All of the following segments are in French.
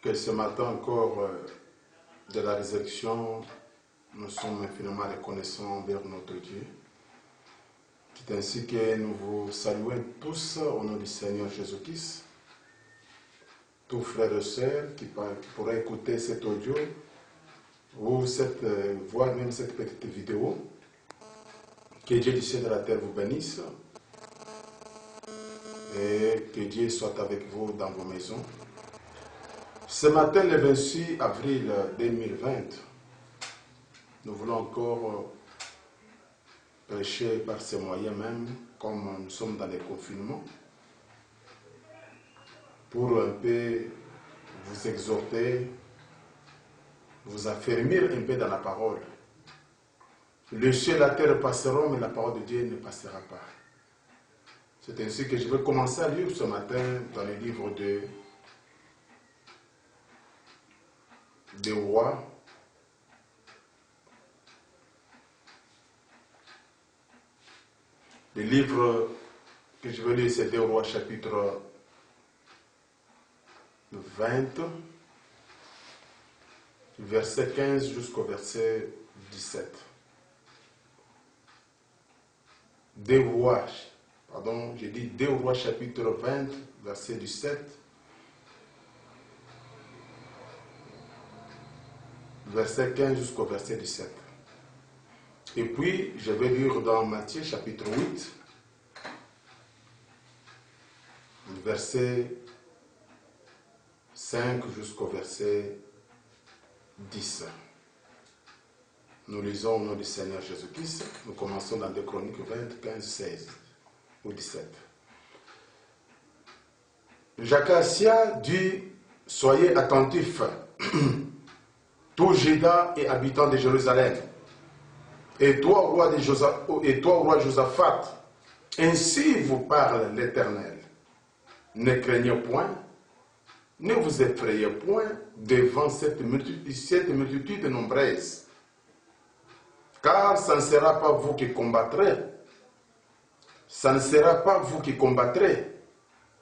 que ce matin encore de la résurrection, nous sommes infiniment reconnaissants envers notre Dieu. C'est ainsi que nous vous saluons tous au nom du Seigneur Jésus-Christ. Tous frères et sœurs qui pourraient écouter cet audio ou voir même cette petite vidéo. Que Dieu du ciel et de la terre vous bénisse et que Dieu soit avec vous dans vos maisons. Ce matin, le 26 avril 2020, nous voulons encore prêcher par ces moyens même, comme nous sommes dans les confinements, pour un peu vous exhorter, vous affermir un peu dans la parole. Le ciel et la terre passeront, mais la parole de Dieu ne passera pas. C'est ainsi que je vais commencer à lire ce matin dans le livre des rois. Le livre que je vais lire, c'est des rois chapitre 20, verset 15 jusqu'au verset 17. Des rois, pardon, j'ai dit des rois chapitre 20, verset 17. Verset 15 jusqu'au verset 17. Et puis, je vais lire dans Matthieu chapitre 8, verset 5 jusqu'au verset 10. Nous lisons au nom du Seigneur Jésus-Christ. Nous commençons dans 2 Chroniques 20, 15, 16 ou 17. Jacasia dit, soyez attentifs, tout Juda et habitants de Jérusalem, et toi, roi Josaphat, ainsi vous parle l'Éternel. Ne craignez point, ne vous effrayez point devant cette multitude nombreuse, car ça ne sera pas vous qui combattrez, ça ne sera pas vous qui combattrez,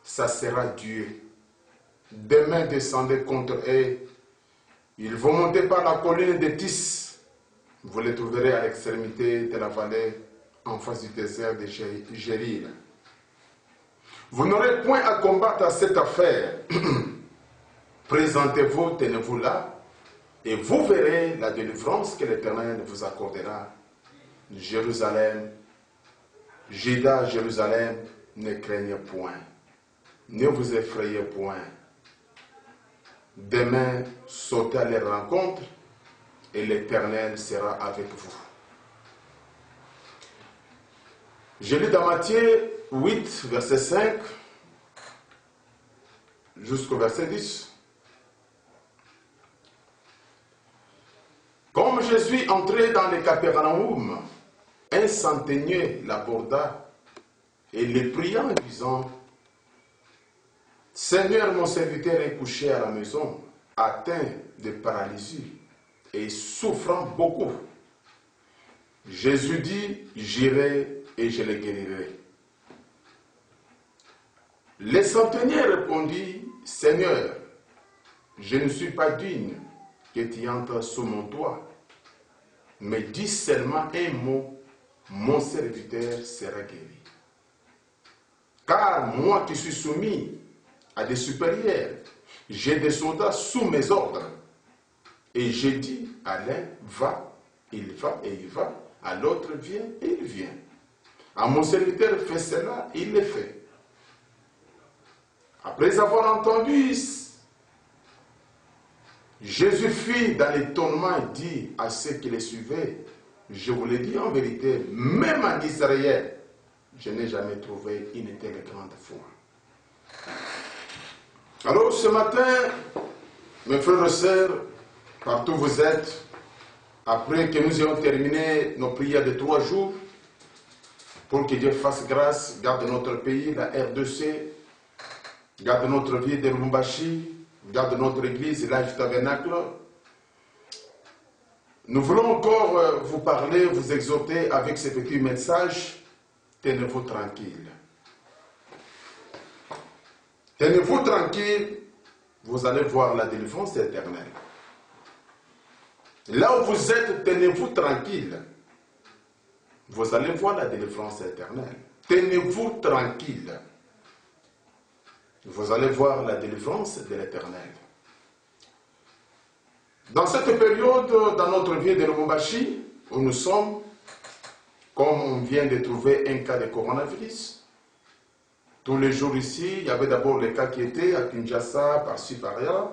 ça sera Dieu. Demain descendez contre eux, ils vont monter par la colline de Tis. Vous les trouverez à l'extrémité de la vallée, en face du désert de Jéril. Vous n'aurez point à combattre à cette affaire. Présentez-vous, tenez-vous là, et vous verrez la délivrance que l'Éternel vous accordera. Jérusalem, Juda, Jérusalem, ne craignez point, ne vous effrayez point. Demain, sautez à leur rencontre, et l'Éternel sera avec vous. Je lis dans Matthieu 8, verset 5, jusqu'au verset 10. Comme Jésus entrait dans le Capernaum, un centenier l'aborda et le pria en disant, « Seigneur, mon serviteur est couché à la maison, atteint de paralysie, et souffrant beaucoup. » Jésus dit, « J'irai et je le guérirai. » Le centenier répondit, « Seigneur, je ne suis pas digne que tu entres sous mon toit, mais dis seulement un mot, mon serviteur sera guéri. Car moi qui suis soumis à des supérieurs, j'ai des soldats sous mes ordres. Et j'ai dit à l'un, va et il va, à l'autre, viens et il vient. À mon serviteur, fais cela, il le fait. » Après avoir entendu, Jésus fit dans l'étonnement et dit à ceux qui le suivaient, « Je vous le dis en vérité, même en Israël, je n'ai jamais trouvé une telle grande foi. » Alors ce matin, mes frères et sœurs, partout où vous êtes, après que nous ayons terminé nos prières de 3 jours, pour que Dieu fasse grâce, garde notre pays, la RDC, garde notre ville de Lubumbashi, garde notre église, l'âge tabernacle. Nous voulons encore vous parler, vous exhorter avec ce petit message, tenez-vous tranquille. Tenez-vous tranquille, vous allez voir la délivrance éternelle. Là où vous êtes, tenez-vous tranquille. Vous allez voir la délivrance éternelle. Tenez-vous tranquille. Vous allez voir la délivrance de l'Éternel. Dans cette période, dans notre vie de Lubumbashi, où nous sommes, comme on vient de trouver un cas de coronavirus, tous les jours ici, il y avait d'abord les cas qui étaient à Kinshasa, par-ci, par-là.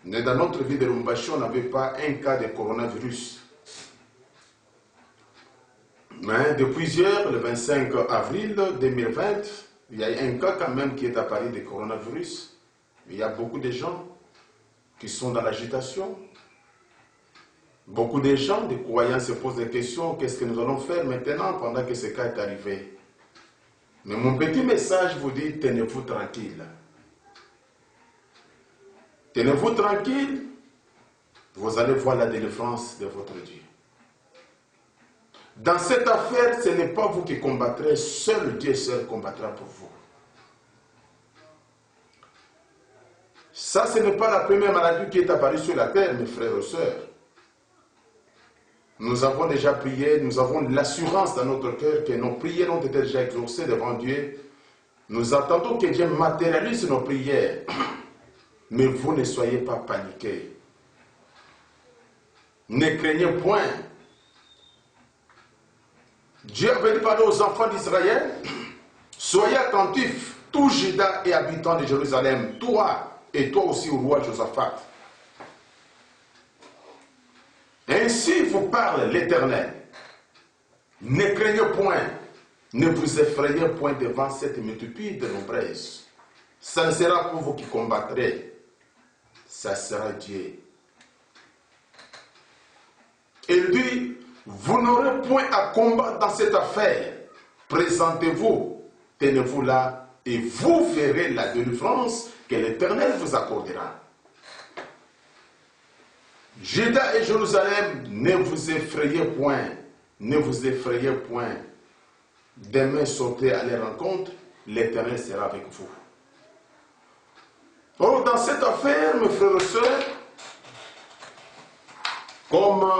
Mais dans notre vie de Lubumbashi, on n'avait pas un cas de coronavirus. Mais depuis hier, le 25 avril 2020, il y a un cas quand même qui est apparu de coronavirus. Il y a beaucoup de gens qui sont dans l'agitation. Beaucoup de gens, des croyants se posent des questions, qu'est-ce que nous allons faire maintenant pendant que ce cas est arrivé? Mais mon petit message vous dit, tenez-vous tranquille. Tenez-vous tranquille, vous allez voir la délivrance de votre Dieu. Dans cette affaire, ce n'est pas vous qui combattrez, seul Dieu seul combattra pour vous. Ça, ce n'est pas la première maladie qui est apparue sur la terre, mes frères et sœurs. Nous avons déjà prié, nous avons l'assurance dans notre cœur que nos prières ont été déjà exaucées devant Dieu. Nous attendons que Dieu matérialise nos prières. Mais vous ne soyez pas paniqués. Ne craignez point. Dieu avait parlé aux enfants d'Israël, soyez attentifs, tout Juda et habitants de Jérusalem, toi et toi aussi, au roi Josaphat. Ainsi vous parle l'Éternel. Ne craignez point, ne vous effrayez point devant cette multitude nombreuse. Ça ne sera pas vous qui combattrez, ça sera Dieu. Il dit, vous n'aurez point à combattre dans cette affaire. Présentez-vous, tenez-vous là, et vous verrez la délivrance que l'Éternel vous accordera. Juda et Jérusalem, ne vous effrayez point, ne vous effrayez point. Demain, sautez à leur rencontre, l'Éternel sera avec vous. Or, dans cette affaire, mes frères et sœurs, comme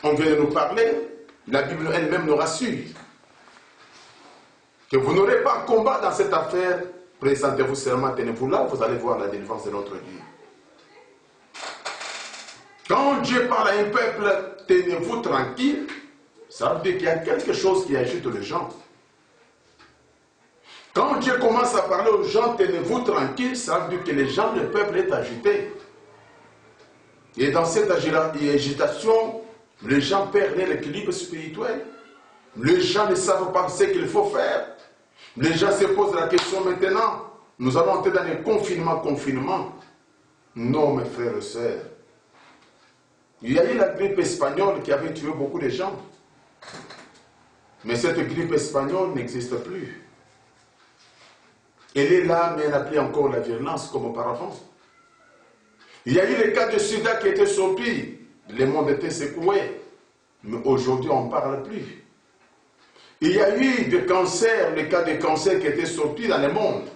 on vient de nous parler, la Bible elle-même nous rassure que vous n'aurez pas à combattre dans cette affaire. Présentez-vous seulement, tenez-vous là, vous allez voir la délivrance de notre Dieu. Quand Dieu parle à un peuple, tenez-vous tranquille, ça veut dire qu'il y a quelque chose qui agite les gens. Quand Dieu commence à parler aux gens, tenez-vous tranquille, ça veut dire que les gens, le peuple est agité. Et dans cette agitation, les gens perdent l'équilibre spirituel. Les gens ne savent pas ce qu'il faut faire. Les gens se posent la question maintenant. Nous allons entrer dans le confinement. Non, mes frères et sœurs. Il y a eu la grippe espagnole qui avait tué beaucoup de gens. Mais cette grippe espagnole n'existe plus. Elle est là, mais elle n'a plus encore la violence comme auparavant. Il y a eu les cas de sida qui étaient sortis. Le monde était secoué. Mais aujourd'hui, on ne parle plus. Il y a eu des cancers, les cas de cancer qui étaient sortis dans le monde.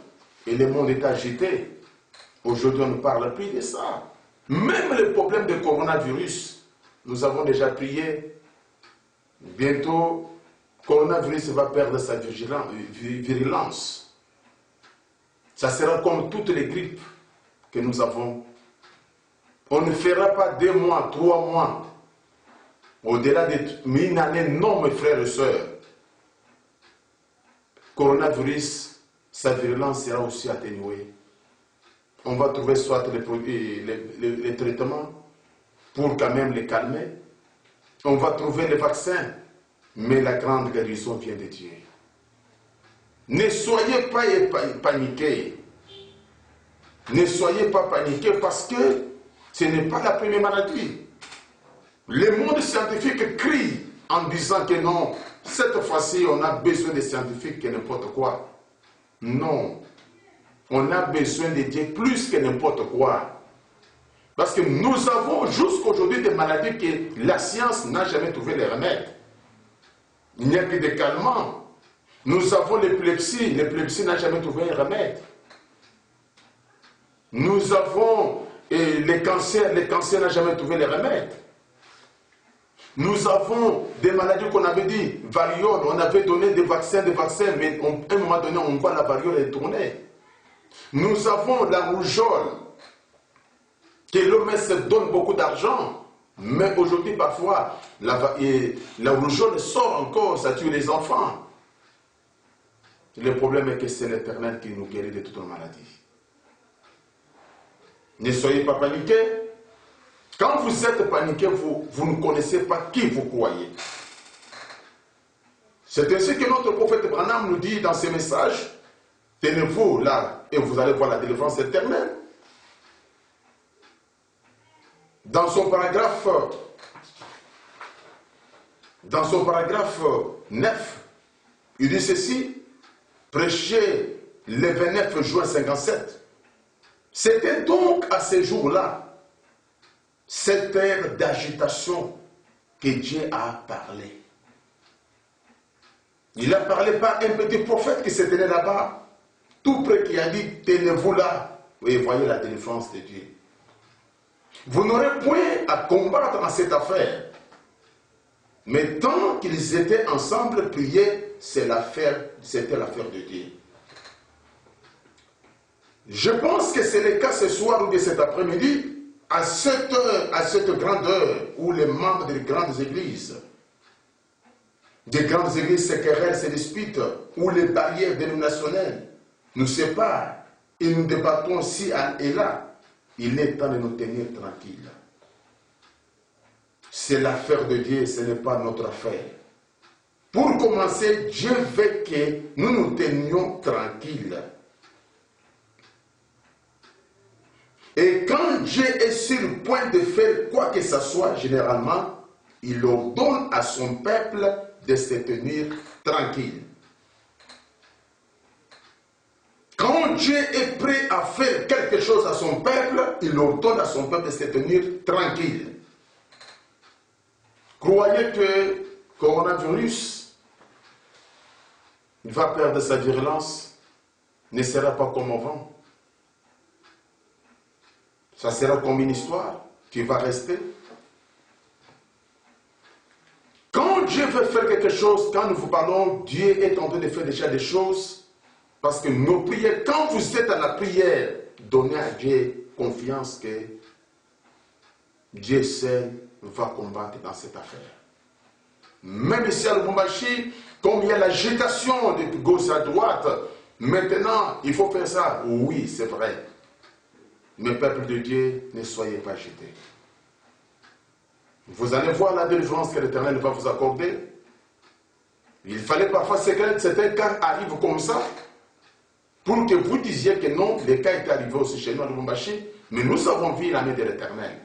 Et le monde est agité. Aujourd'hui, on ne parle plus de ça. Même le problème de coronavirus, nous avons déjà prié. Bientôt, le coronavirus va perdre sa virulence. Ça sera comme toutes les grippes que nous avons. On ne fera pas 2 mois, 3 mois. Au-delà d'une année, non, mes frères et sœurs. Coronavirus, sa virulence sera aussi atténuée. On va trouver soit les traitements pour quand même les calmer. On va trouver les vaccins. Mais la grande guérison vient de Dieu. Ne soyez pas paniqués. Ne soyez pas paniqués parce que ce n'est pas la première maladie. Le monde scientifique crie en disant que non, cette fois-ci, on a besoin de scientifiques que n'importe quoi. Non. On a besoin de Dieu plus que n'importe quoi. Parce que nous avons jusqu'à aujourd'hui des maladies que la science n'a jamais trouvé les remèdes. Il n'y a que des calmants. Nous avons l'épilepsie. L'épilepsie n'a jamais trouvé un remède. Nous avons les cancers n'ont jamais trouvé les remèdes. Nous avons des maladies qu'on avait dit, variole, on avait donné des vaccins, mais à un moment donné, on voit la variole est tournée. Nous avons la rougeole, que l'OMS donne beaucoup d'argent, mais aujourd'hui, parfois, la rougeole sort encore, ça tue les enfants. Le problème est que c'est l'Éternel qui nous guérit de toutes nos maladies. Ne soyez pas paniqués. Quand vous êtes paniqués, vous ne connaissez pas qui vous croyez. C'est ainsi que notre prophète Branham nous dit dans ses messages, tenez-vous là et vous allez voir la délivrance éternelle. Dans son paragraphe 9, il dit ceci, prêché le 29 juin 57. C'était donc à ces jours-là, cette ère d'agitation que Dieu a parlé. Il a parlé par un petit prophète qui se tenait là-bas, tout près, qui a dit, tenez-vous là, et voyez la délivrance de Dieu. Vous n'aurez point à combattre dans cette affaire. Mais tant qu'ils étaient ensemble, prier, c'était l'affaire de Dieu. Je pense que c'est le cas ce soir ou de cet après-midi, à cette grande heure où les membres des grandes églises se querellent, se disputent, où les barrières dénominationnelles nous séparent et nous débattons ci et là. Il est temps de nous tenir tranquilles. C'est l'affaire de Dieu, ce n'est pas notre affaire. Pour commencer, Dieu veut que nous nous tenions tranquilles. Et quand Dieu est sur le point de faire quoi que ce soit, généralement, il ordonne à son peuple de se tenir tranquille. Quand Dieu est prêt à faire quelque chose à son peuple, il ordonne à son peuple de se tenir tranquille. Croyez que le coronavirus va perdre sa virulence, ne sera pas comme avant. Ça sera comme une histoire qui va rester. Quand Dieu veut faire quelque chose, quand nous vous parlons, Dieu est en train de faire déjà des choses. Parce que nos prières, quand vous êtes à la prière, donnez à Dieu confiance que Dieu seul va combattre dans cette affaire. Même ici à Lubumbashi, comme il y a l'agitation de gauche à droite, maintenant il faut faire ça. Oui, c'est vrai. Mais peuple de Dieu, ne soyez pas agités. Vous allez voir la délivrance que l'Éternel va vous accorder. Il fallait parfois que certains cas arrivent comme ça, pour que vous disiez que non, les cas étaient arrivés aussi chez nous à Lubumbashi, mais nous avons vu la main de l'Éternel.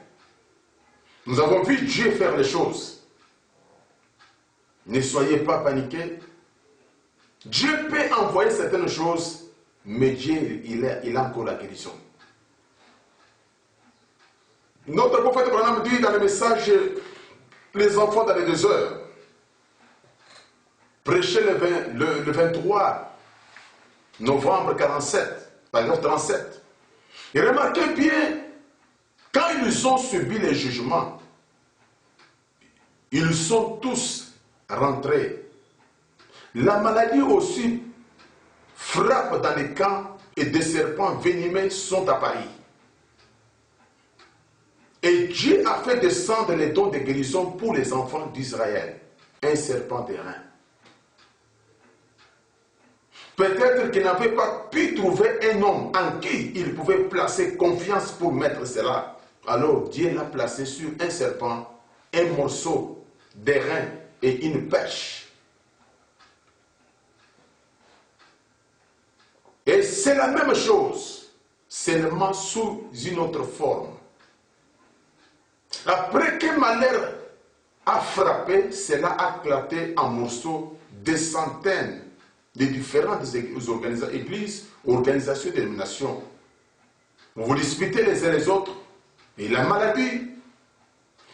Nous avons vu Dieu faire les choses. Ne soyez pas paniqués. Dieu peut envoyer certaines choses, mais Dieu, il a encore la guérison. Notre prophète Branham dit dans le message, les enfants dans les 2 heures, prêchez le 23 novembre 47, paragraphe 37. Et remarquez bien, quand ils ont subi les jugements, ils sont tous rentrés. La maladie aussi frappe dans les camps et des serpents venimeux sont apparus. Et Dieu a fait descendre les dons de guérison pour les enfants d'Israël. Un serpent d'airain. Peut-être qu'il n'avait pas pu trouver un homme en qui il pouvait placer confiance pour mettre cela. Alors Dieu l'a placé sur un serpent, un morceau d'airain et une pêche. Et c'est la même chose, seulement sous une autre forme. Après que malheur a frappé, cela a éclaté en morceaux des centaines de différentes églises, organisations de dénominations. Vous vous disputez les uns les autres. Et la maladie,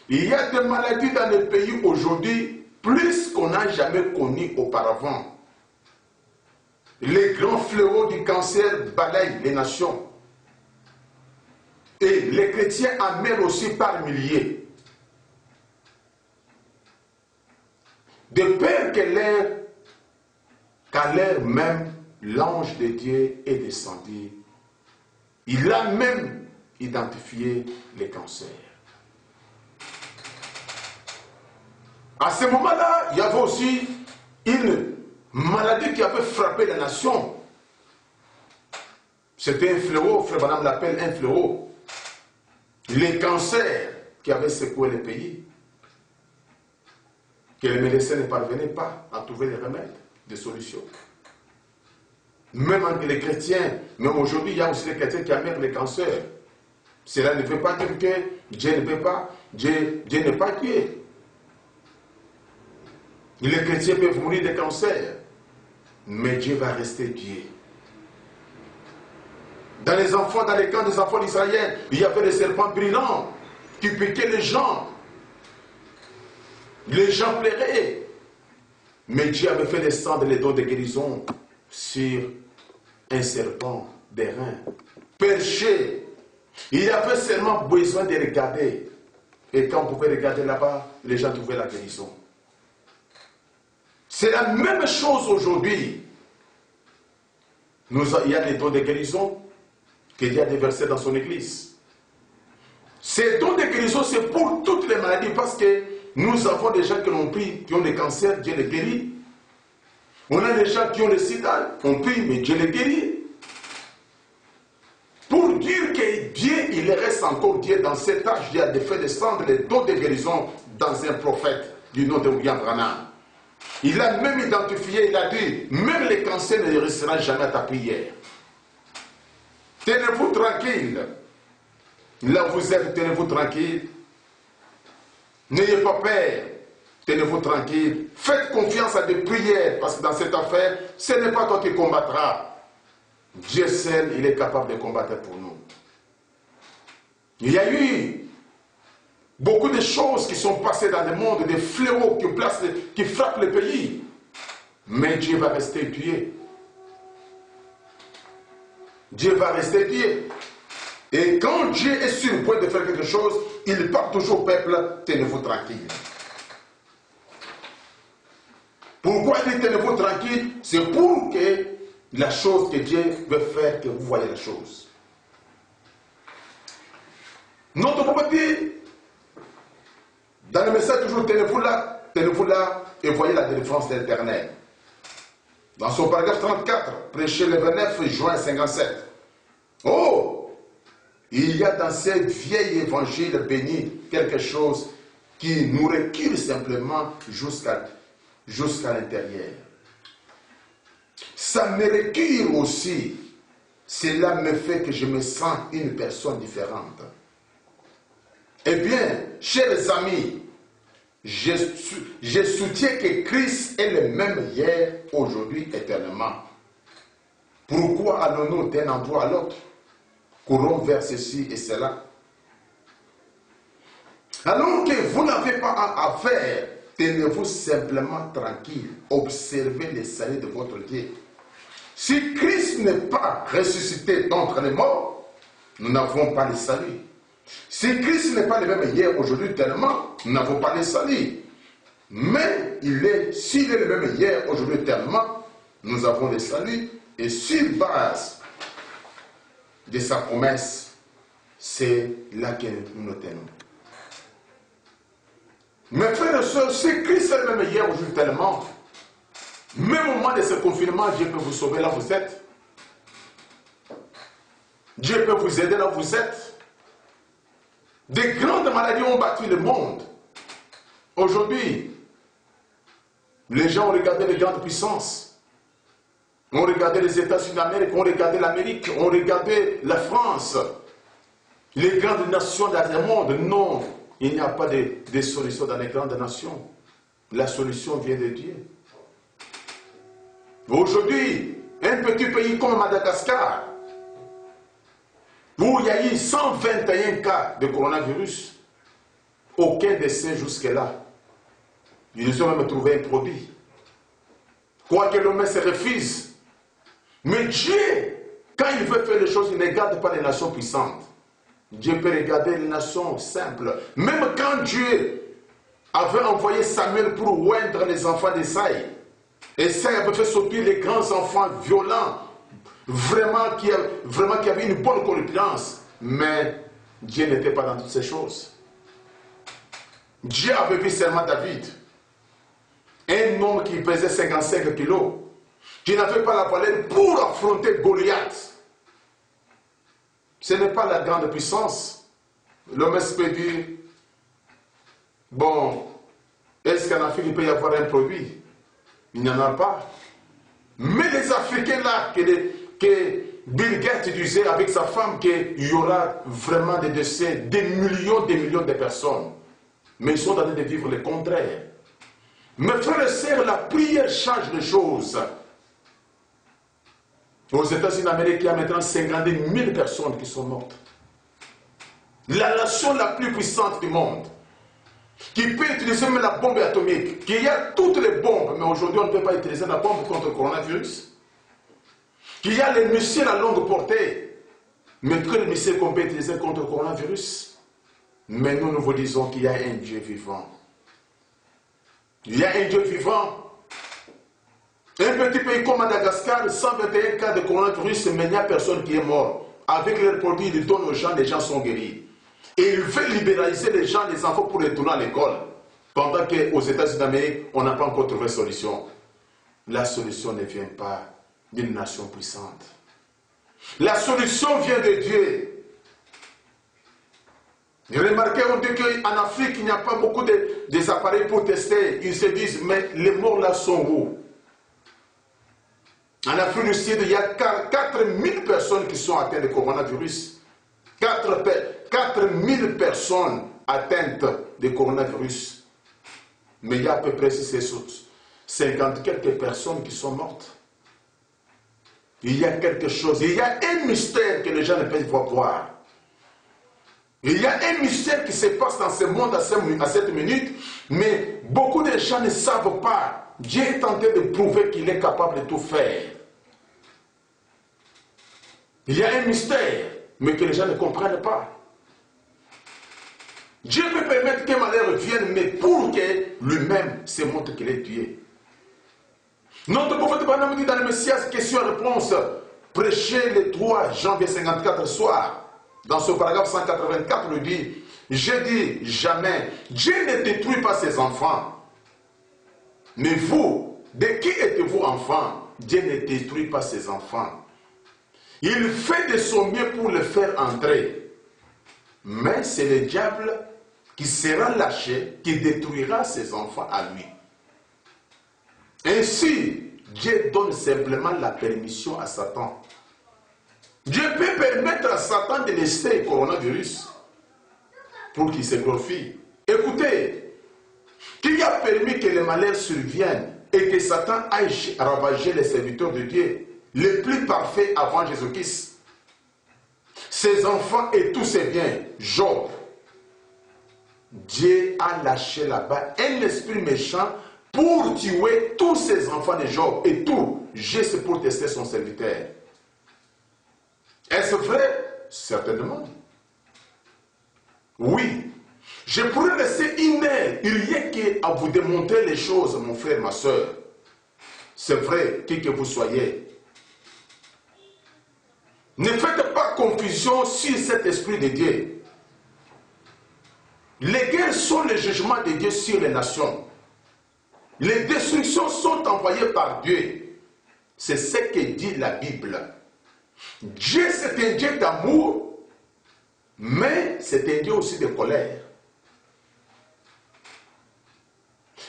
il y a des maladies dans le pays aujourd'hui, plus qu'on n'a jamais connu auparavant. Les grands fléaux du cancer balayent les nations. les chrétiens en meurent aussi par milliers. De peur qu'à l'heure même, l'ange de Dieu est descendu. Il a même identifié les cancers. À ce moment-là, il y avait aussi une maladie qui avait frappé la nation. C'était un fléau, Frère Branham l'appelle un fléau. Les cancers qui avaient secoué le pays. Que les médecins ne parvenaient pas à trouver des remèdes, des solutions. Même entre les chrétiens, même aujourd'hui, il y a aussi les chrétiens qui amènent les cancers. Cela ne veut pas dire que Dieu ne peut pas, Dieu n'est pas Dieu. Les chrétiens peuvent mourir de cancer, mais Dieu va rester Dieu. Dans les enfants, dans les camps des enfants d'Israël, il y avait des serpents brillants qui piquaient les gens. Les gens pleuraient. Mais Dieu avait fait descendre les dons de guérison sur un serpent d'airain, perché. Il avait seulement besoin de regarder. Et quand on pouvait regarder là-bas, les gens trouvaient la guérison. C'est la même chose aujourd'hui. Il y a des dons de guérison que Dieu a déversés dans son église. Ces dons de guérison, c'est pour toutes les maladies, parce que nous avons des gens qui ont pris, qui ont des cancers, Dieu les guérit. On a des gens qui ont le sida, on prie, mais Dieu les guérit. Pour dire que Dieu, il reste encore Dieu dans cet âge, il a fait descendre les dons de guérison dans un prophète du nom de William Branham. Il a même identifié, il a dit, même les cancers ne resteront jamais à ta prière. Tenez-vous tranquille. Là où vous êtes, tenez-vous tranquille. N'ayez pas peur. Tenez-vous tranquille. Faites confiance à des prières, parce que dans cette affaire, ce n'est pas toi qui combattras. Dieu seul, il est capable de combattre pour nous. Il y a eu beaucoup de choses qui sont passées dans le monde, des fléaux qui frappent le pays. Mais Dieu va rester Dieu. Dieu va rester Dieu. Et quand Dieu est sur le point de faire quelque chose, il parle toujours au peuple, tenez-vous tranquille. Pourquoi il dit tenez-vous tranquille? C'est pour que la chose que Dieu veut faire, que vous voyez la chose. Notre prophète, dans le message toujours, tenez-vous là, et voyez la délivrance de l'Éternel. Dans son paragraphe 34, prêché le 29 juin 57. Oh, il y a dans cette vieille évangile béni quelque chose qui nous recule simplement jusqu'à l'intérieur. Ça me recule aussi. Cela me fait que je me sens une personne différente. Eh bien, chers amis, je soutiens que Christ est le même hier, aujourd'hui, éternellement. Pourquoi allons-nous d'un endroit à l'autre? Courons vers ceci et cela. Alors que vous n'avez pas à faire, tenez-vous simplement tranquille. Observez les saluts de votre Dieu. Si Christ n'est pas ressuscité d'entre les morts, nous n'avons pas le salut. Si Christ n'est pas le même hier, aujourd'hui, tellement, nous n'avons pas le salut. Mais s'il est le même hier, aujourd'hui, tellement, nous avons le salut. Et sur base de sa promesse, c'est là que nous nous tenons. Mes frères et sœurs, si Christ est le même hier, aujourd'hui, tellement, même au moment de ce confinement, Dieu peut vous sauver là où vous êtes. Dieu peut vous aider là où vous êtes. Des grandes maladies ont battu le monde. Aujourd'hui, les gens ont regardé les grandes puissances. On regardait les États-Unis d'Amérique, on regardait l'Amérique, on regardait la France. Les grandes nations dans le monde. Non, il n'y a pas de solution dans les grandes nations. La solution vient de Dieu. Aujourd'hui, un petit pays comme Madagascar, où il y a eu 121 cas de coronavirus, aucun décès jusque-là. Ils ont même trouvé un produit. Quoique l'homme se refuse. Mais Dieu, quand il veut faire les choses, il ne garde pas les nations puissantes. Dieu peut regarder les nations simples. Même quand Dieu avait envoyé Samuel pour oindre les enfants d'Esaïe, Esaïe avait fait sortir les grands enfants violents, vraiment qui avaient une bonne corpulence. Mais Dieu n'était pas dans toutes ces choses. Dieu avait vu seulement David, un homme qui pesait 55 kilos, qui n'avait pas la valeur pour affronter Goliath. Ce n'est pas la grande puissance. L'homme peut dire, bon, est-ce qu'en Afrique il peut y avoir un produit? Il n'y en a pas. Mais les Africains là, que Bill Gates disait avec sa femme qu'il y aura vraiment des décès, des millions de personnes. Mais ils sont en train de vivre le contraire. Mes frères et sœurs, la prière change les choses. Aux États-Unis d'Amérique, il y a maintenant 50 000 personnes qui sont mortes. La nation la plus puissante du monde, qui peut utiliser même la bombe atomique, qui a toutes les bombes, mais aujourd'hui on ne peut pas utiliser la bombe contre le coronavirus, qu'il y a les missiles à longue portée, mais que les missiles qu'on peut utiliser contre le coronavirus. Mais nous vous disons qu'il y a un Dieu vivant. Il y a un Dieu vivant. Un petit pays comme Madagascar, 121 cas de coronavirus, mais il n'y a personne qui est mort. Avec les produits, ils donnent aux gens, les gens sont guéris. Et ils veulent libéraliser les gens, les enfants pour les tourner à l'école. Pendant qu'aux États-Unis d'Amérique, on n'a pas encore trouvé solution. La solution ne vient pas d'une nation puissante. La solution vient de Dieu. Remarquez, on dit qu'en Afrique, il n'y a pas beaucoup des appareils pour tester. Ils se disent, mais les morts là sont où? En Afrique du Sud, il y a 4000 personnes qui sont atteintes de coronavirus. 4000 personnes atteintes de coronavirus. Mais il y a à peu près 50 quelques personnes qui sont mortes. Il y a quelque chose, il y a un mystère que les gens ne peuvent pas voir. Il y a un mystère qui se passe dans ce monde à cette minute, mais beaucoup de gens ne savent pas. Dieu est en train de prouver qu'il est capable de tout faire. Il y a un mystère, mais que les gens ne comprennent pas. Dieu peut permettre qu'un malheur vienne, mais pour que lui-même se montre qu'il est Dieu. Notre prophète Branham dit dans le Messias, question-réponse, prêché le 3 janvier 54 soir. Dans ce paragraphe 184, il dit, je dis jamais, Dieu ne détruit pas ses enfants. Mais vous, de qui êtes-vous enfant? Dieu ne détruit pas ses enfants. Il fait de son mieux pour le faire entrer. Mais c'est le diable qui sera lâché, qui détruira ses enfants à lui. Ainsi, Dieu donne simplement la permission à Satan. Dieu peut permettre à Satan de laisser le coronavirus pour qu'il se glorifie. Écoutez, qui a permis que les malheurs surviennent et que Satan aille ravager les serviteurs de Dieu, les plus parfaits avant Jésus-Christ, ses enfants et tous ses biens, Job. Dieu a lâché là-bas un esprit méchant pour tuer tous ses enfants de Job et tout, juste pour tester son serviteur. Est-ce vrai? Certainement. Oui. Je pourrais rester une heure. Il n'y a qu'à vous démontrer les choses, mon frère, ma soeur. C'est vrai, qui que vous soyez. Ne faites pas confusion sur cet esprit de Dieu. Les guerres sont le jugement de Dieu sur les nations. Les destructions sont envoyées par Dieu. C'est ce que dit la Bible. Dieu, c'est un Dieu d'amour, mais c'est un Dieu aussi de colère.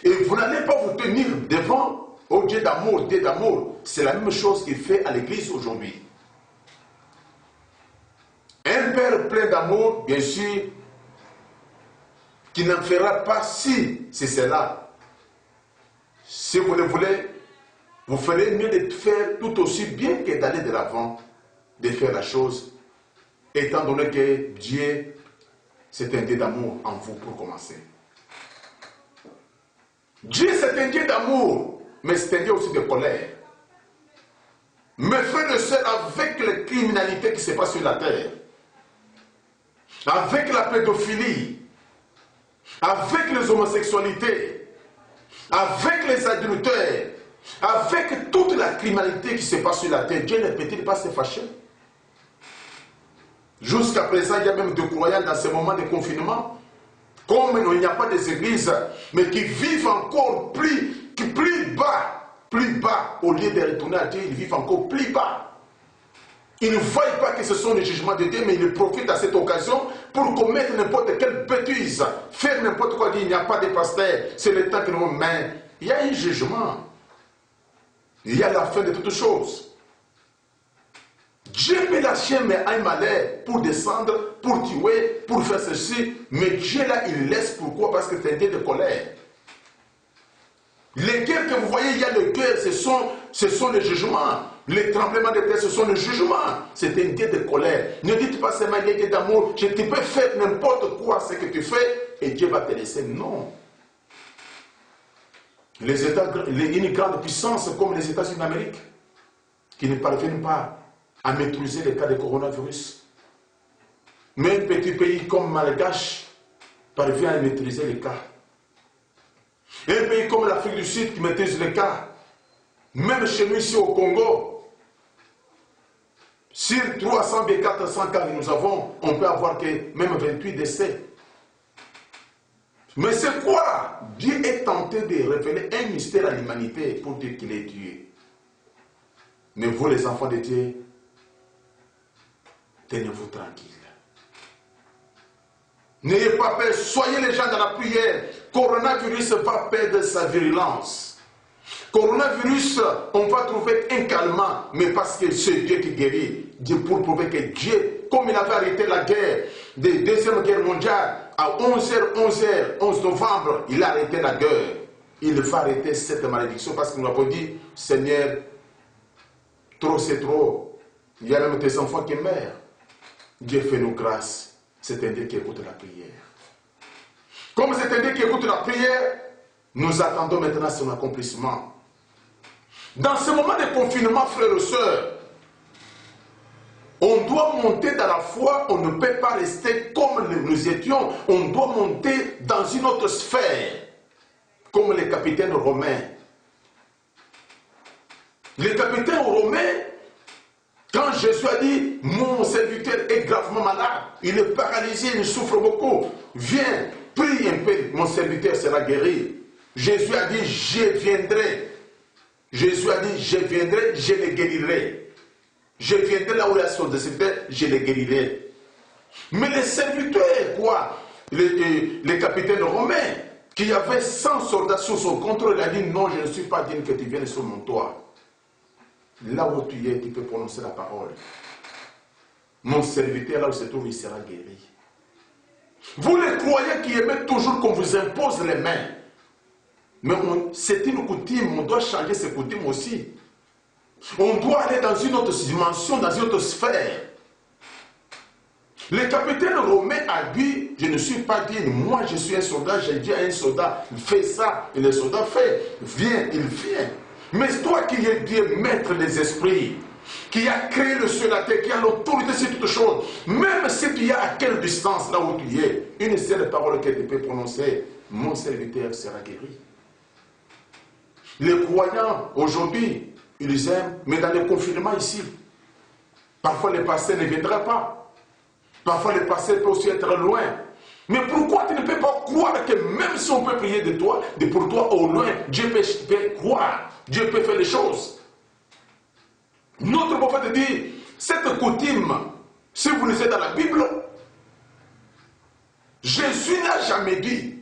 Et vous n'allez pas vous tenir devant au Dieu d'amour, Dieu d'amour. C'est la même chose qu'il fait à l'église aujourd'hui. Un père plein d'amour, bien sûr, qui n'en fera pas si c'est cela. Si vous le voulez, vous ferez mieux de faire tout aussi bien que d'aller de l'avant, de faire la chose, étant donné que Dieu, c'est un Dieu d'amour en vous pour commencer. Dieu, c'est un Dieu d'amour, mais c'est un Dieu aussi de colère. Mes frères et sœurs, avec la criminalité qui se passe sur la terre, avec la pédophilie, avec les homosexualités, avec les adultères, avec toute la criminalité qui se passe sur la terre, Dieu ne peut-il pas se fâcher? Jusqu'à présent, il y a même des croyants dans ces moments de confinement, comme il n'y a pas des églises, mais qui vivent encore plus bas, au lieu de retourner à Dieu, ils vivent encore plus bas. Ils ne voient pas que ce sont les jugements de Dieu, mais ils profitent à cette occasion pour commettre n'importe quelle bêtise, faire n'importe quoi, dire il n'y a pas de pasteur, c'est le temps que nous mettons. Il y a un jugement. Il y a la fin de toutes choses. Dieu peut lâcher un malheur pour descendre, pour tuer, pour faire ceci, mais Dieu là, il laisse. Pourquoi? Parce que c'est un Dieu de colère. Les guerres que vous voyez, il y a les guerres, ce sont les jugements. Les tremblements de terre, ce sont les jugements. C'est un Dieu de colère. Ne dites pas seulement un Dieu d'amour, tu peux faire n'importe quoi ce que tu fais et Dieu va te laisser. Non. Les États, une grande puissance comme les États-Unis d'Amérique, qui ne parviennent pas à maîtriser les cas de coronavirus. Mais un petit pays comme Malgache parvient à maîtriser les cas. Un pays comme l'Afrique du Sud qui maîtrise les cas. Même chez nous ici au Congo, sur 300 et 400 cas que nous avons, on peut avoir que même 28 décès. Mais c'est quoi? Dieu est tenté de révéler un mystère à l'humanité pour dire qu'il est Dieu. Mais vous les enfants de Dieu, tenez-vous tranquille. N'ayez pas peur, soyez les gens dans la prière. Coronavirus va perdre sa virulence. Coronavirus, on va trouver un calmant, mais parce que c'est Dieu qui guérit. Dieu pour prouver que Dieu, comme il avait arrêté la guerre, de la Deuxième Guerre mondiale, à 11 novembre, il a arrêté la guerre. Il va arrêter cette malédiction parce que nous avons dit, Seigneur, trop c'est trop. Il y a même tes enfants qui meurent. Dieu fait nous grâce. C'est un Dieu qui écoute la prière. Comme c'est un Dieu qui écoute la prière, nous attendons maintenant son accomplissement. Dans ce moment de confinement, frères et sœurs, on doit monter dans la foi, on ne peut pas rester comme nous étions, on doit monter dans une autre sphère, comme les capitaines romains. Les capitaines romains, quand Jésus a dit, mon serviteur est gravement malade, il est paralysé, il souffre beaucoup, viens, prie un peu, mon serviteur sera guéri. Jésus a dit, je viendrai. Jésus a dit, je viendrai, je le guérirai. Je viendrai là où il y a son serviteur, je le guérirai. Mais les serviteurs, quoi, les capitaines romains, qui avaient 100 soldats sous son contrôle, il a dit, non, je ne suis pas digne que tu viennes sur mon toit. Là où tu es, tu peux prononcer la parole. Mon serviteur, là où se trouve, il sera guéri. Vous les croyants qui aimez toujours qu'on vous impose les mains. Mais c'est une coutume, on doit changer ces coutumes aussi. On doit aller dans une autre dimension, dans une autre sphère. Le capitaine romain a dit, je ne suis pas digne, moi je suis un soldat, j'ai dit à un soldat, fais ça, et le soldat fait, viens, il vient. Mais toi qui es Dieu, maître des esprits, qui a créé le ciel et la terre, qui a l'autorité sur toutes choses, même si tu es à quelle distance là où tu es, une seule parole que tu peux prononcer, mon serviteur sera guéri. Les croyants, aujourd'hui, ils aiment, mais dans le confinement ici, parfois les pasteurs ne viendraient pas. Parfois les pasteurs peuvent aussi être loin. Mais pourquoi tu ne peux pas croire que même si on peut prier de toi, pour toi au loin, Dieu peut croire, Dieu peut faire les choses. Notre prophète dit, cette coutume, si vous lisez dans la Bible, Jésus n'a jamais dit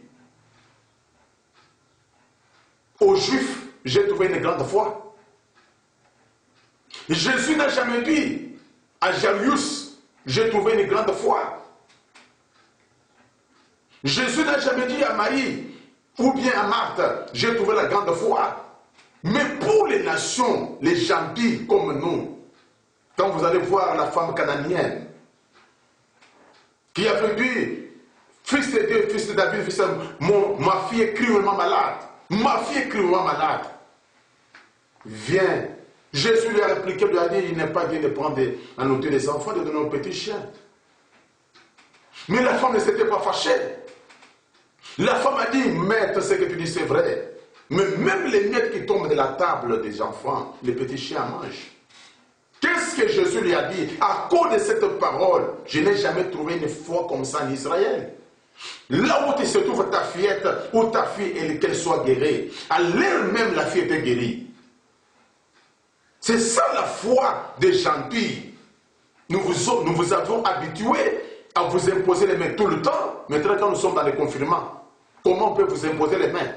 aux Juifs, j'ai trouvé une grande foi. Jésus n'a jamais dit à Jairus, j'ai trouvé une grande foi. Jésus n'a jamais dit à Marie ou bien à Marthe, j'ai trouvé la grande foi. Mais pour les nations, les gentils comme nous, quand vous allez voir la femme cananéenne, qui avait dit, fils de Dieu, fils de David, fils de... ma fille est cruellement malade. Ma fille est cruellement malade. Viens. Jésus lui a répliqué, lui a dit, il n'est pas bien de prendre en nourriture des enfants, de donner aux petits chiens. Mais la femme ne s'était pas fâchée. La femme a dit, maître, ce que tu dis c'est vrai. Mais même les miettes qui tombent de la table des enfants, les petits chiens mangent. Qu'est-ce que Jésus lui a dit? À cause de cette parole, je n'ai jamais trouvé une foi comme ça en Israël. Là où se trouve ta fillette ou ta fille, qu'elle soit guérie, à l'heure même la fille était guérie. C'est ça la foi des gentils. Nous vous avons habitués à vous imposer les mains tout le temps. Maintenant, quand nous sommes dans les confinements, comment on peut vous imposer les mains?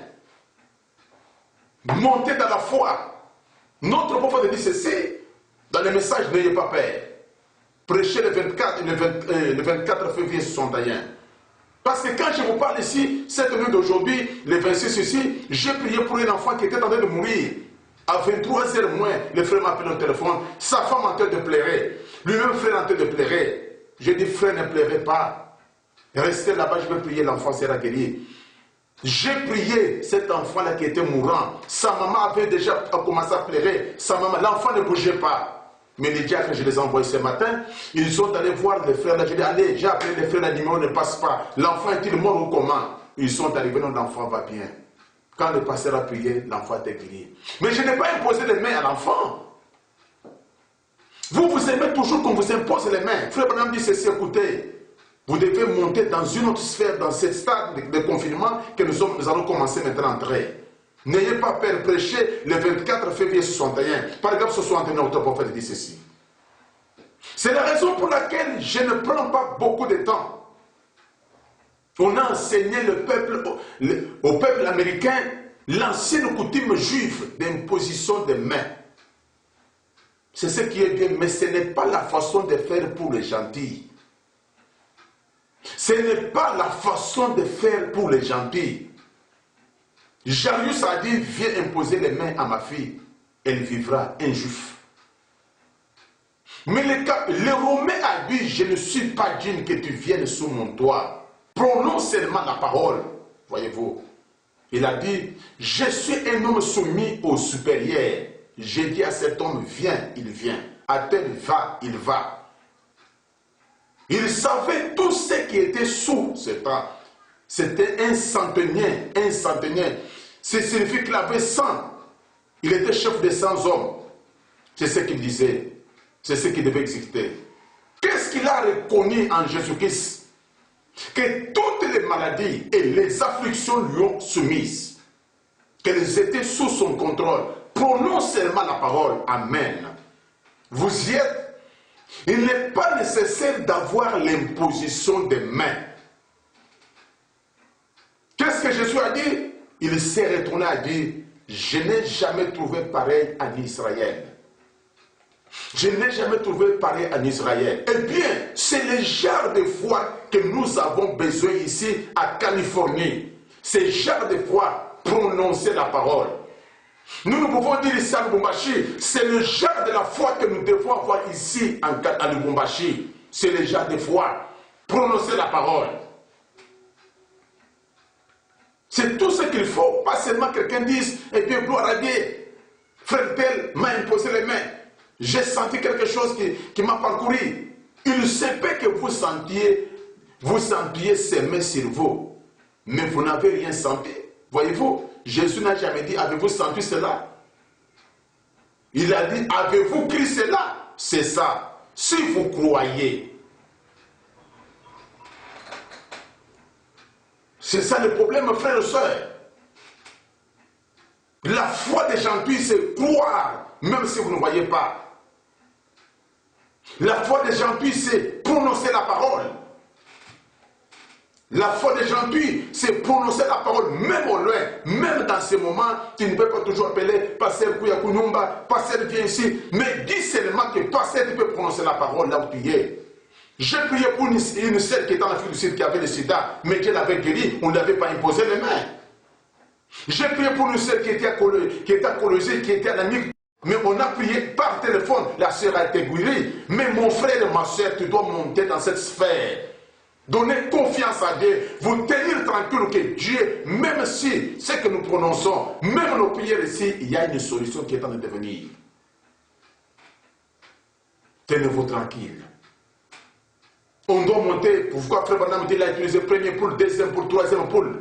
Montez dans la foi. Notre prophète dit ceci, dans le message n'ayez pas peur. Prêchez le 24 février 61. Parce que quand je vous parle ici, cette nuit d'aujourd'hui, le 26 ici, j'ai prié pour un enfant qui était en train de mourir. À 23h moins, le frère m'appelle au téléphone, sa femme en train de pleurer, lui-même frère en train de pleurer. Je dis, frère, ne pleurez pas. Restez là-bas, je vais prier, l'enfant sera guéri. J'ai prié cet enfant-là qui était mourant. Sa maman avait déjà commencé à pleurer. Sa maman, l'enfant ne bougeait pas. Mais les diacres, je les ai envoyés ce matin. Ils sont allés voir les frères là. Je dis, allez, j'ai appelé les frères là, le numéro ne passe pas. L'enfant est-il mort ou comment? Ils sont arrivés, non, l'enfant va bien. Quand le pasteur a prié, l'enfant était guéri. Mais je n'ai pas imposé les mains à l'enfant. Vous vous aimez toujours qu'on vous impose les mains. Frère Branham dit ceci, écoutez. Vous devez monter dans une autre sphère, dans cette stade de confinement que nous allons commencer maintenant à entrer. N'ayez pas peur, prêcher le 24 février 61. Par exemple, 61, notre prophète dit ceci. C'est la raison pour laquelle je ne prends pas beaucoup de temps. On a enseigné au peuple américain l'ancienne coutume juive d'imposition des mains. C'est ce qui est bien, mais ce n'est pas la façon de faire pour les gentils. Ce n'est pas la façon de faire pour les gentils. Jarius a dit, viens imposer les mains à ma fille, elle vivra, un juif. Mais le Romain a dit, je ne suis pas digne que tu viennes sous mon toit. Prononce seulement la parole. Voyez-vous. Il a dit, je suis un homme soumis au supérieur. J'ai dit à cet homme, viens, il vient. À tel, va, il va. Il savait tout ce qui était sous ce temps. C'était un centenier, un centenier. Ça signifie qu'il avait 100. Il était chef de 100 hommes. C'est ce qu'il disait. C'est ce qu'il devait exécuter. Qu'est-ce qu'il a reconnu en Jésus-Christ? Que toutes les maladies et les afflictions lui ont soumises. Qu'elles étaient sous son contrôle. Prononce seulement la parole. Amen. Vous y êtes. Il n'est pas nécessaire d'avoir l'imposition des mains. Qu'est-ce que Jésus a dit? Il s'est retourné à dire, je n'ai jamais trouvé pareil en Israël. Je n'ai jamais trouvé pareil en Israël. Eh bien, c'est le genre de foi que nous avons besoin ici à Californie. C'est le genre de foi, prononcer la parole. Nous pouvons dire ici à Lubumbashi, c'est le genre de la foi que nous devons avoir ici à Lubumbashi. C'est le genre de foi, prononcer la parole. C'est tout ce qu'il faut, pas seulement quelqu'un dise, eh bien, gloire à Dieu, frère tel m'a imposé les mains. J'ai senti quelque chose qui m'a parcouru. Il se peut que vous sentiez ses mains sur vous, mais vous n'avez rien senti. Voyez-vous, Jésus n'a jamais dit, avez-vous senti cela? Il a dit, avez-vous cru cela? C'est ça. Si vous croyez. C'est ça le problème, frères et sœurs. La foi des gentils, c'est croire, même si vous ne voyez pas. La foi des gentils, c'est prononcer la parole. La foi des gentils, c'est prononcer la parole, même au loin, même dans ces moments, tu ne peux pas toujours appeler Pasteur Kouyakounumba, Pasteur viens ici, mais dis seulement que Pasteur, tu peux prononcer la parole là où tu es. J'ai prié pour une sœur qui était en Afrique du Sud qui avait le sida, mais Dieu l'avait guéri, on ne l'avait pas imposé les mains. J'ai prié pour une sœur qui était à Colosie, qui était en Amérique, mais on a prié par téléphone, la sœur a été guérie. Mais mon frère et ma sœur, tu dois monter dans cette sphère. Donnez confiance à Dieu, vous tenir tranquille que Dieu, même si ce que nous prononçons, même nos prières ici, il y a une solution qui est en train de venir. Tenez-vous tranquille. On doit monter. Pourquoi Frère Branham dit qu'il a utilisé première poule, deuxième poule, troisième poule?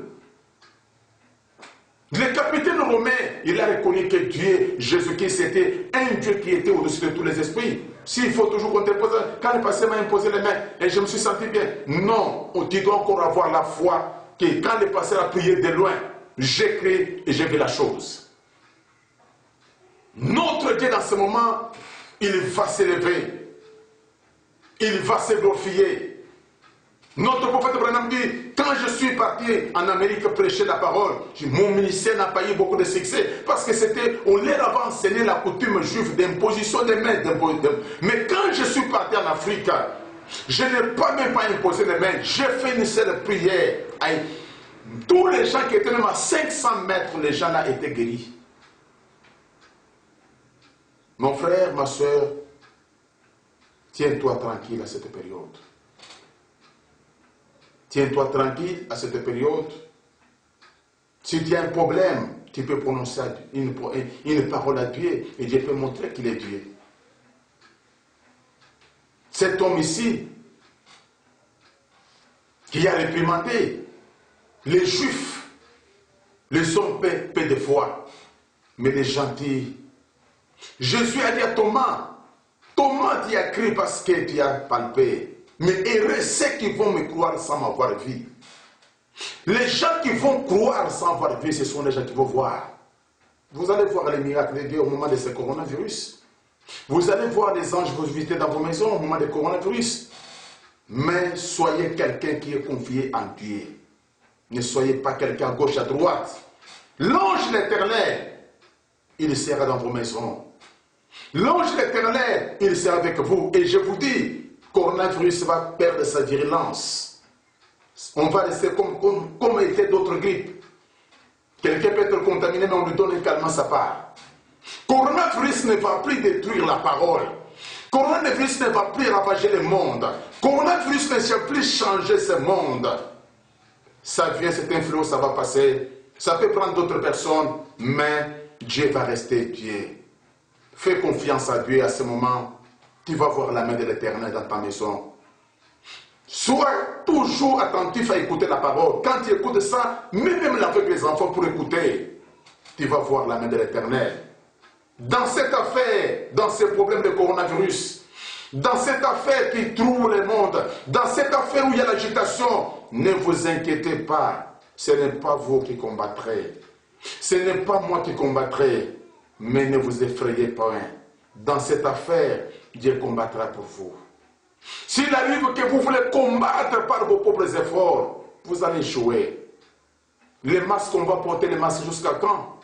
Le capitaine romain, il a reconnu que Dieu, Jésus-Christ, était un Dieu qui était au-dessus de tous les esprits. S'il faut toujours qu'on te pose, quand le passé m'a imposé les mains et je me suis senti bien. Non, tu dois encore avoir la foi que quand le passé a prié de loin, j'ai créé et j'ai vu la chose. Notre Dieu dans ce moment, il va s'élever. Il va se glorifier. Notre prophète Branham dit, quand je suis parti en Amérique prêcher la parole, mon ministère n'a pas eu beaucoup de succès parce que c'était, on leur avait enseigné la coutume juive d'imposition des mains. Mais quand je suis parti en Afrique, je n'ai pas même pas imposé les mains, j'ai fait une seule prière. Tous les gens qui étaient même à 500 mètres, les gens là étaient guéris. Mon frère, ma soeur, tiens-toi tranquille à cette période. Tiens-toi tranquille à cette période. Si tu as un problème, tu peux prononcer une parole à Dieu et Dieu peut montrer qu'il est Dieu. Cet homme ici, qui a réprimandé les Juifs, les hommes paient de foi, mais les gentils. Jésus a dit à Thomas, Thomas, tu as cru parce que tu as palpé. Mais heureux ceux qui vont me croire sans m'avoir vu. Les gens qui vont croire sans avoir vu, ce sont les gens qui vont voir. Vous allez voir les miracles de Dieu au moment de ce coronavirus. Vous allez voir les anges vous visiter dans vos maisons au moment du coronavirus. Mais soyez quelqu'un qui est confié en Dieu. Ne soyez pas quelqu'un à gauche, à droite. L'ange l'Éternel, il sera dans vos maisons. L'ange l'Éternel, il sera avec vous. Et je vous dis, le coronavirus va perdre sa virulence. On va rester comme était d'autres grippes. Quelqu'un peut être contaminé, mais on lui donne un calmant sa part. Le coronavirus ne va plus détruire la parole. Le coronavirus ne va plus ravager le monde. Le coronavirus ne va plus changer ce monde. Ça vient, cette influence, ça va passer. Ça peut prendre d'autres personnes, mais Dieu va rester Dieu. Fais confiance à Dieu à ce moment. Tu vas voir la main de l'Éternel dans ta maison. Sois toujours attentif à écouter la parole. Quand tu écoutes ça, même avec les enfants pour écouter, tu vas voir la main de l'Éternel. Dans cette affaire, dans ce problème de coronavirus, dans cette affaire qui trouble le monde, dans cette affaire où il y a l'agitation, ne vous inquiétez pas. Ce n'est pas vous qui combattrez. Ce n'est pas moi qui combattrai. Mais ne vous effrayez pas. Dans cette affaire, Dieu combattra pour vous. S'il arrive que vous voulez combattre par vos propres efforts, vous allez échouer. Les masques, on va porter les masques jusqu'à quand?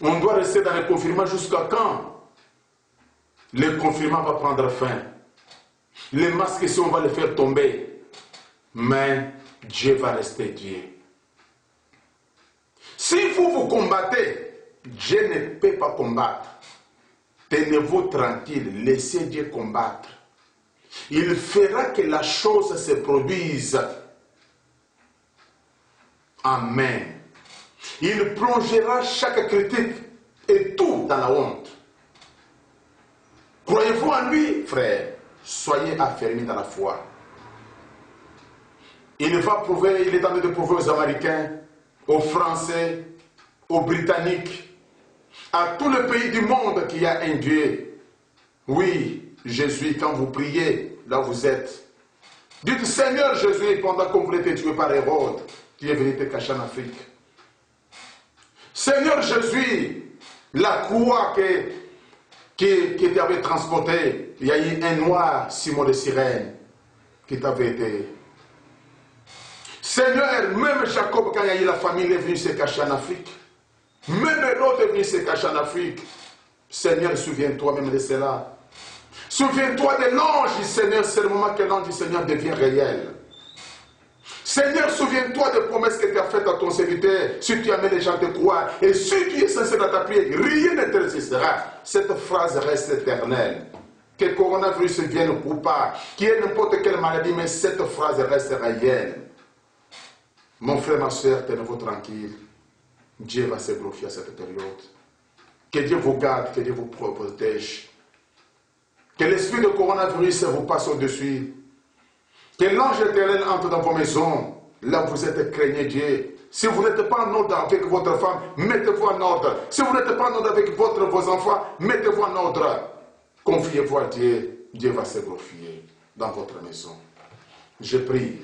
On doit rester dans le confinement jusqu'à quand? Le confinement va prendre fin. Les masques ici, on va les faire tomber. Mais Dieu va rester Dieu. Si vous combattez, Dieu ne peut pas combattre. Tenez-vous tranquille, laissez Dieu combattre. Il fera que la chose se produise. Amen. Il plongera chaque critique et tout dans la honte. Croyez-vous en lui, frère? Soyez affermis dans la foi. Il va prouver, il est en train de prouver aux Américains, aux Français, aux Britanniques, à tout le pays du monde qu'il y a un Dieu. Oui, Jésus, quand vous priez, là où vous êtes, dites Seigneur Jésus, pendant qu'on voulait te tuer par Hérode, tu es venu te cacher en Afrique. Seigneur Jésus, la croix qui t'avait transporté, il y a eu un noir, Simon de Cyrène, qui t'avait été. Seigneur, même Jacob, quand il y a eu la famille, il est venu se cacher en Afrique. Même l'autre est venu se cacher en Afrique. Seigneur, souviens-toi même de cela. Souviens-toi de l'ange du Seigneur, c'est le moment que l'ange du Seigneur devient réel. Seigneur, souviens-toi des promesses que tu as faites à ton serviteur. Si tu amènes les gens te croire, et si tu es sincère dans ta prière, rien ne te résistera. Cette phrase reste éternelle. Que le coronavirus vienne ou pas, qu'il y ait n'importe quelle maladie, mais cette phrase reste réelle. Mon frère, ma soeur, tenez-vous tranquille. Dieu va se glorifier à cette période. Que Dieu vous garde, que Dieu vous protège. Que l'esprit de coronavirus vous passe au-dessus. Que l'ange éternel entre dans vos maisons. Là où vous êtes, craignez Dieu. Si vous n'êtes pas en ordre avec votre femme, mettez-vous en ordre. Si vous n'êtes pas en ordre avec vos enfants, mettez-vous en ordre. Confiez-vous à Dieu. Dieu va se glorifier dans votre maison. Je prie